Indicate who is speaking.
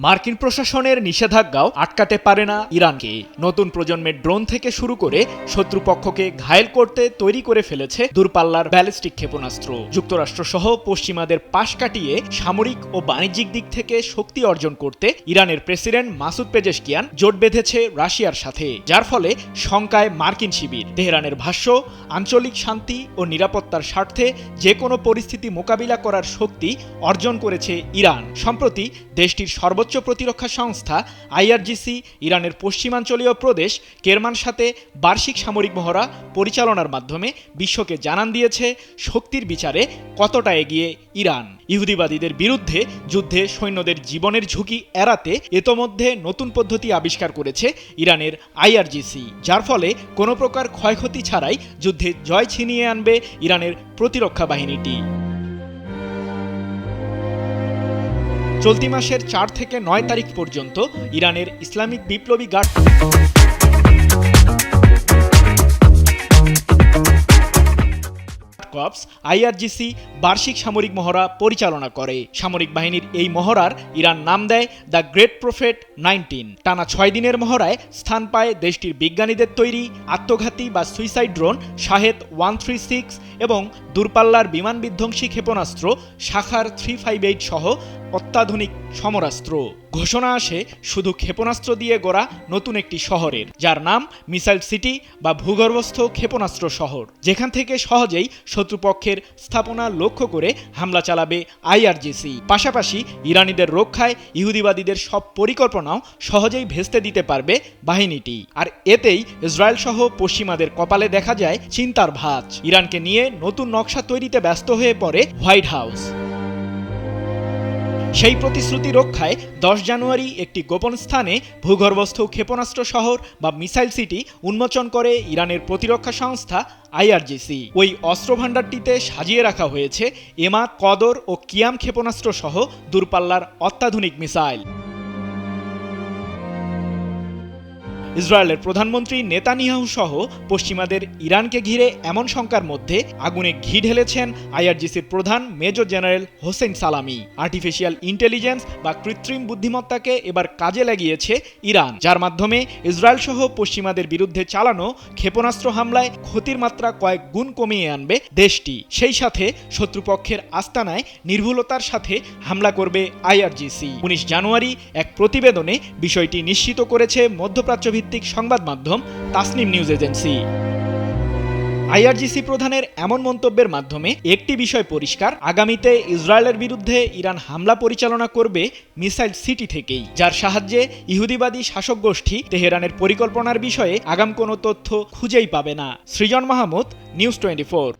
Speaker 1: মার্কিন প্রশাসনের নিষেধাজ্ঞাও আটকাতে পারে না ইরানকে। নতুন প্রজন্মের ড্রোন থেকে শুরু করে শত্রুপক্ষকে ঘায়েল করতে তৈরি করে ফেলেছে দূরপাল্লার ব্যালিস্টিক ক্ষেপণাস্ত্র। যুক্তরাষ্ট্রসহ পশ্চিমাদের পাশ কাটিয়ে সামরিক ও বাণিজ্যিক দিক থেকে শক্তি অর্জন করতে ইরানের প্রেসিডেন্ট মাসুদ পেজেশকিয়ান জোট বেঁধেছে রাশিয়ার সাথে, যার ফলে শঙ্কায় মার্কিন শিবির। তেহরানের ভাষ্য, আঞ্চলিক শান্তি ও নিরাপত্তার স্বার্থে যে কোনো পরিস্থিতি মোকাবিলা করার শক্তি অর্জন করেছে ইরান। সম্প্রতি দেশটির সর্বোচ্চ প্রতিরক্ষা সংস্থা আইআরজিসি ইরানের পশ্চিমাঞ্চলীয় প্রদেশ কেরমানশাতে বার্ষিক সামরিক মহড়া পরিচালনার মাধ্যমে বিশ্বকে জানান দিয়েছে শক্তির বিচারে কতটা এগিয়ে ইরান। ইহুদিবাদীদের বিরুদ্ধে যুদ্ধে সৈন্যদের জীবনের ঝুঁকি এড়াতে ইতোমধ্যে নতুন পদ্ধতি আবিষ্কার করেছে ইরানের আইআরজিসি, যার ফলে কোনো প্রকার ক্ষয়ক্ষতি ছাড়াই যুদ্ধে জয় ছিনিয়ে আনবে ইরানের প্রতিরক্ষা বাহিনীটি। চলতি মাসের ৪ থেকে ৯ তারিখ পর্যন্ত ইরানের ইসলামিক বিপ্লবী গার্ড কর্পস আইআরজিসি বার্ষিক সামরিক মহড়া পরিচালনা করে। সামরিক বাহিনীর এই মহড়ার ইরান নাম দেয় দ্য গ্রেট প্রফেট 19। টানা ৬ দিনের মহড়ায় স্থান পায় দেশটির বিজ্ঞানীদের তৈরি আত্মঘাতী বা সুইসাইড ড্রোন শাহেদ 136 এবং দূরপাল্লার বিমান বিধ্বংসী ক্ষেপণাস্ত্র শাখার 358 সহ অত্যাধুনিক সমরাস্ত্র। ঘোষণা আসে শুধু ক্ষেপণাস্ত্র দিয়ে গড়া নতুন একটি শহরের, যার নাম মিসাইল সিটি বা ভূগর্ভস্থ ক্ষেপণাস্ত্র শহর, যেখান থেকে সহজেই শত্রুপক্ষের স্থাপনা লক্ষ্য করে হামলা চালাবে আইআরজিসি। পাশাপাশি ইরানিদের রক্ষায় ইহুদিবাদীদের সব পরিকল্পনাও সহজেই ভেস্তে দিতে পারবে বাহিনীটি। আর এতেই ইসরায়েল সহ পশ্চিমাদের কপালে দেখা যায় চিন্তার ভাঁজ। ইরানকে নিয়ে নতুন নকশা তৈরিতে ব্যস্ত হয়ে পড়ে হোয়াইট হাউস। সেই প্রতিশ্রুতি রক্ষায় 10 জানুয়ারি একটি গোপন স্থানে ভূগর্ভস্থ ক্ষেপণাস্ত্র শহর বা মিসাইল সিটি উন্মোচন করে ইরানের প্রতিরক্ষা সংস্থা আইআরজিসি। ওই অস্ত্রভাণ্ডারটিতে সাজিয়ে রাখা হয়েছে এমা, কদর ও কিয়াম ক্ষেপণাস্ত্র সহ দূরপাল্লার অত্যাধুনিক মিসাইল। ইসরায়েলের প্রধানমন্ত্রী নেতানিয়াহু সহ পশ্চিমাদের ইরানকে ঘিরে এমন শঙ্কার মধ্যে আগুনে ঘি ঢেলেছেন আইআরজিসির প্রধান মেজর জেনারেল হোসেন সালামি। আর্টিফিশিয়াল ইন্টেলিজেন্স বা কৃত্রিম বুদ্ধিমত্তাকে এবার কাজে লাগিয়েছে ইরান, যার মাধ্যমে ইসরায়েল সহ পশ্চিমাদের বিরুদ্ধে চালানো ক্ষেপণাস্ত্র হামলায় ক্ষতির মাত্রা কয়েক গুণ কমিয়ে আনবে দেশটি। সেই সাথে শত্রুপক্ষের আস্তানায় নির্ভুলতার সাথে হামলা করবে আইআরজিসি। 19 জানুয়ারি এক প্রতিবেদনে বিষয়টি নিশ্চিত করেছে মধ্যপ্রাচ্য সংবাদ মাধ্যম তাসনিম নিউজ এজেন্সি। আইআরজিসি প্রধানের এমন মন্তব্যের মাধ্যমে একটি বিষয় পরিষ্কার, আগামীতে ইসরায়েলের বিরুদ্ধে ইরান হামলা পরিচালনা করবে মিসাইল সিটি থেকেই, যার সাহায্যে ইহুদিবাদী শাসক গোষ্ঠী তেহরানের পরিকল্পনার বিষয়ে আগাম কোনো তথ্য খুঁজেই পাবে না। সৃজন মাহমুদ, নিউজ 24।